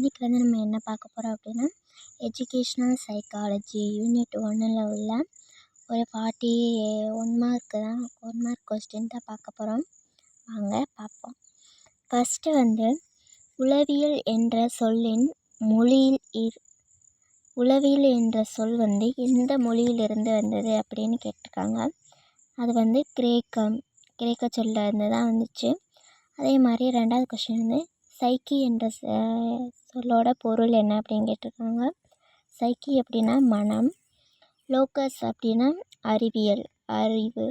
இன்றைக்கி வந்து நம்ம என்ன பார்க்க போகிறோம் அப்படின்னா எஜுகேஷ்னல் சைக்காலஜி யூனிட் 1ல் உள்ள ஒரு 1 மார்க் கொஸ்டின் தான் பார்க்க போகிறோம். வாங்க பார்ப்போம். ஃபஸ்ட்டு வந்து உளவியல் என்ற சொல்லின் உளவியல் என்ற சொல் வந்து எந்த மொழியிலிருந்து வந்தது அப்படின்னு கேட்டிருக்காங்க. அது வந்து கிரேக்க சொல்ல இருந்து தான் வந்துச்சு. அதே மாதிரி 2வது கொஸ்டின் வந்து சைக்கி என்ற சொல்லோட பொருள் என்ன அப்படின்னு கேட்டிருக்காங்க. சைக்கி அப்படின்னா மனம், லோக்கஸ் அப்படின்னா அறிவு.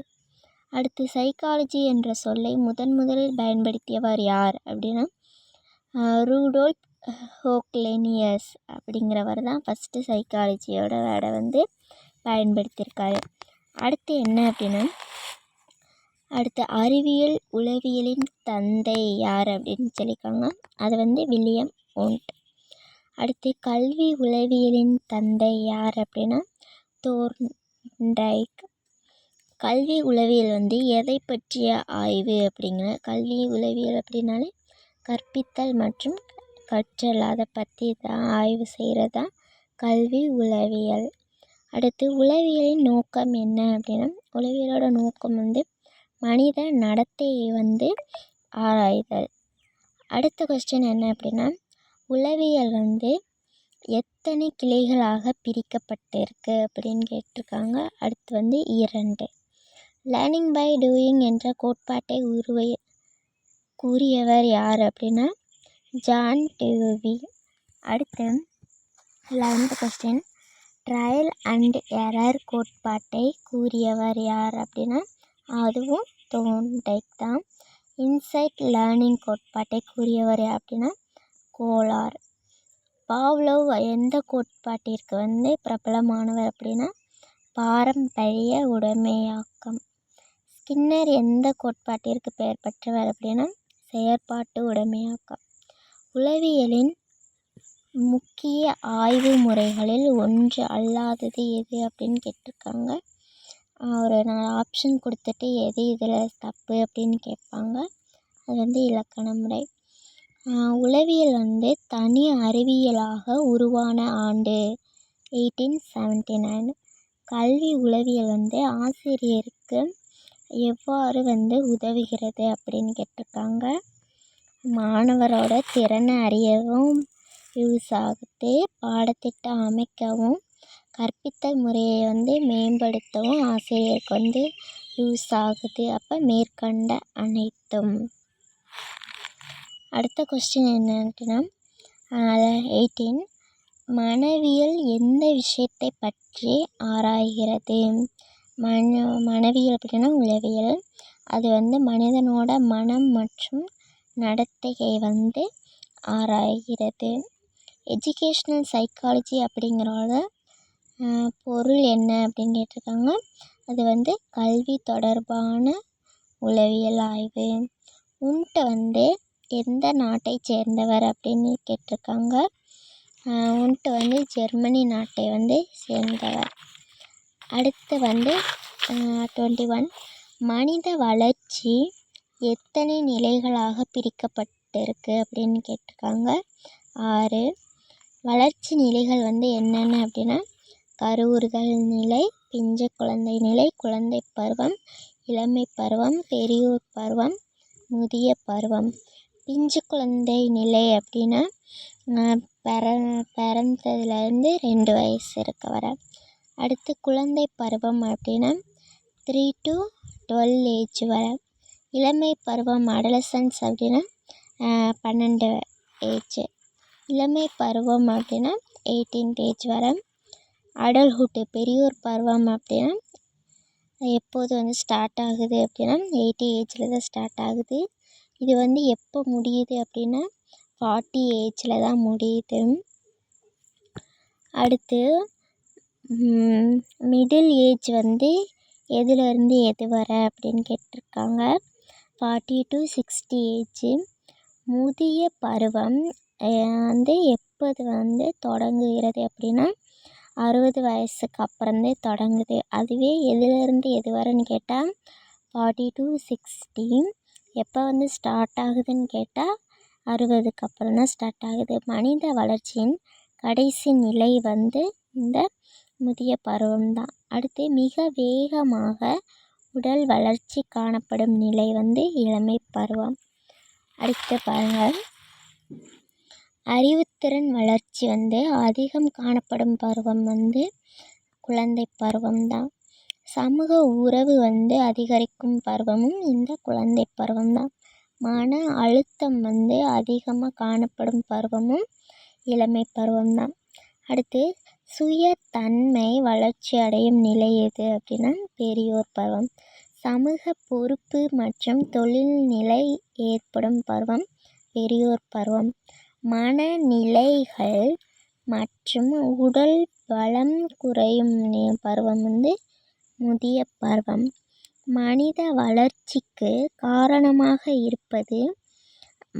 அடுத்து சைக்காலஜி என்ற சொல்லை முதலில் பயன்படுத்தியவர் யார் அப்படின்னா ரூடோல்ஃப் ஹோக்லேனியஸ் அப்படிங்கிறவர் தான் ஃபஸ்ட்டு சைக்காலஜியோட வேர்டை வந்து பயன்படுத்தியிருக்காரு. அடுத்து என்ன அப்படின்னா உளவியலின் தந்தை யார் அப்படின்னு சொல்லியிருக்காங்க. அது வந்து வில்லியம் ஓண்ட். அடுத்து கல்வி உளவியலின் தந்தை யார் அப்படின்னா தோர்ண்டைக். கல்வி உளவியல் வந்து எதை பற்றிய ஆய்வு கல்வி உளவியல் அப்படின்னாலே கற்பித்தல் மற்றும் கற்றல், அதை பற்றி தான் ஆய்வு செய்கிறது தான் கல்வி உளவியல். அடுத்து உளவியலின் நோக்கம் என்ன அப்படின்னா உளவியலோட நோக்கம் வந்து மனித நடத்தையை வந்து ஆராய்தல். அடுத்த கொஸ்டின் என்ன அப்படின்னா உளவியல் வந்து எத்தனை கிளைகளாக பிரிக்கப்பட்டிருக்கு அப்படின்னு கேட்டிருக்காங்க. அடுத்து வந்து 2. லேர்னிங் பை டூயிங் என்ற கோட்பாட்டை கூறியவர் யார் அப்படின்னா ஜான் டியூவி. அடுத்து 11th question trial and error கோட்பாட்டை கூறியவர் யார் அப்படின்னா அதுவும் தோர்ண்டைக் தான். இன்சைட் லேர்னிங் கோட்பாட்டை கூறியவர் அப்படின்னா கோலார். பாவ்லோவ் எந்த கோட்பாட்டிற்கு வந்து பிரபலமானவர் அப்படின்னா பாரம்பரிய உடைமையாக்கம். ஸ்கின்னர் எந்த கோட்பாட்டிற்கு பெயர் பெற்றவர் அப்படின்னா செயற்பாட்டு உடைமையாக்கம். உளவியலின் முக்கிய ஆய்வு முறைகளில் ஒன்று அல்லாதது எது அப்படின்னு கேட்டிருக்காங்க. ஒரு 4 ஆப்ஷன் கொடுத்துட்டு எது இதில் தப்பு அப்படின்னு கேட்பாங்க. அது வந்து இலக்கண முறை. உளவியல் வந்து தனி அறிவியலாக உருவான ஆண்டு 1879. கல்வி உளவியல் வந்து ஆசிரியருக்கு எவ்வாறு வந்து உதவுகிறது அப்படின்னு கேட்டிருக்காங்க. மாணவரோட திறனை அறியவும் யூஸ் ஆகுது, பாடத்திட்டம் அமைக்கவும் கற்பித்தல் முறையை வந்து மேம்படுத்தவும் ஆசிரியருக்கு வந்து யூஸ் ஆகுது. அப்போ மேற்கண்ட அனைத்தும். அடுத்த கொஸ்டின் என்னன்னா 18 மனவியல் எந்த விஷயத்தை பற்றி ஆராய்கிறது. மனவியல் அப்படின்னா உளவியல். அது வந்து மனிதனோட மனம் மற்றும் நடத்தையை வந்து ஆராய்கிறது. எஜுகேஷ்னல் சைக்காலஜி அப்படிங்கிறோட பொருள் என்ன அப்படின்னு கேட்டிருக்காங்க. அது வந்து கல்வி தொடர்பான உளவியல் ஆய்வு. உண்ட்டை வந்து எந்த நாட்டை சேர்ந்தவர் அப்படின்னு கேட்டிருக்காங்க. உண்ட்டு வந்து ஜெர்மனி நாட்டை வந்து சேர்ந்தவர். அடுத்து வந்து 21 மனித வளர்ச்சி எத்தனை நிலைகளாக பிரிக்கப்பட்டிருக்கு அப்படின்னு கேட்டிருக்காங்க. 6. வளர்ச்சி நிலைகள் வந்து என்னென்ன அப்படின்னா கருவுறுதல் நிலை, பிஞ்சு குழந்தை நிலை, குழந்தை பருவம், இளமை பருவம், பெரியோர் பருவம், முதிய பருவம். பிஞ்சு குழந்தை நிலை அப்படின்னா பிறந்ததுலேருந்து 2 வயசு இருக்க வர. அடுத்து குழந்தை பருவம் அப்படின்னா 3 to 12 ஏஜ் வர. இளமை பருவம் அடலசன்ஸ் அப்படின்னா 12 ஏஜ். இளமை பருவம் அப்படின்னா 18 ஏஜ் வர. அடல்ட்ஹுட்டு பெரியோர் பருவம் அப்படின்னா எப்போது வந்து ஸ்டார்ட் ஆகுது அப்படின்னா 80 ஏஜில் தான் ஸ்டார்ட் ஆகுது. இது வந்து எப்போ முடியுது அப்படின்னா 40 ஏஜில் தான் முடியுது. அடுத்து மிடில் ஏஜ் வந்து எதுலேருந்து எது வர அப்படின்னு கேட்டிருக்காங்க. 40 to 60 ஏஜ். முதிய பருவம் வந்து எப்போது வந்து தொடங்குகிறது அப்படின்னா 60 வயசுக்கு அப்புறந்தே தொடங்குது. அதுவே எதுலேருந்து எது வரன்னு கேட்டால் 40 to 60. எப்போ வந்து ஸ்டார்ட் ஆகுதுன்னு கேட்டால் 60க்கு அப்புறம் தான் ஸ்டார்ட் ஆகுது. மனித வளர்ச்சியின் கடைசி நிலை வந்து இந்த முதிய பருவம் தான். அடுத்து மிக வேகமாக உடல் வளர்ச்சி காணப்படும் நிலை வந்து இளமை பருவம். அடுத்து பாருங்கள், அறிவுத்திறன் வளர்ச்சி வந்து அதிகம் காணப்படும் பருவம் வந்து குழந்தை பருவம் தான். சமூக உறவு வந்து அதிகரிக்கும் பருவமும் இந்த குழந்தை பருவம் தான். மன அழுத்தம் வந்து அதிகமாக காணப்படும் பருவமும் இளமை பருவம் தான். அடுத்து சுய தன்மை வளர்ச்சி அடையும் நிலை எது அப்படின்னா பெரியோர் பருவம். சமூக பொறுப்பு மற்றும் தொழில்நிலை ஏற்படும் பருவம் பெரியோர் பருவம். மனநிலைகள் மற்றும் உடல் பலம் குறையும் பருவம் வந்து முதிய பருவம். மனித வளர்ச்சிக்கு காரணமாக இருப்பது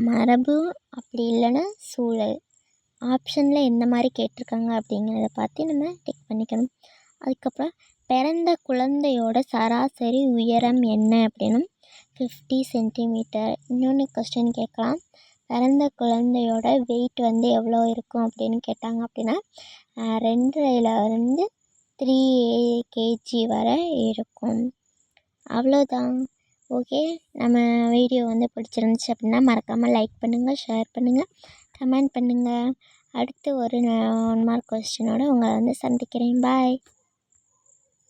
மரபு, அப்படி இல்லைன்னா சூழல். ஆப்ஷனில் எந்த மாதிரி கேட்டிருக்காங்க அப்படிங்கிறத பார்த்து நம்ம டிக் பண்ணிக்கணும். அதுக்கப்புறம் பிறந்த குழந்தையோட சராசரி உயரம் என்ன அப்படின்னா 50 சென்டிமீட்டர். இன்னொன்று கொஸ்டின் கேட்கலாம், பிறந்த குழந்தையோட வெயிட் வந்து எவ்வளோ இருக்கும் அப்படின்னு கேட்டாங்க அப்படின்னா 2 3 kg வரை இருக்கும். அவ்வளோதான். ஓகே, நம்ம வீடியோ வந்து பிடிச்சிருந்துச்சு அப்படின்னா மறக்காமல் லைக் பண்ணுங்கள், ஷேர் பண்ணுங்கள், கமெண்ட் பண்ணுங்கள். அடுத்து ஒரு 1 மார்க் கொஸ்டினோட உங்களை வந்து சந்திக்கிறேன். பாய்.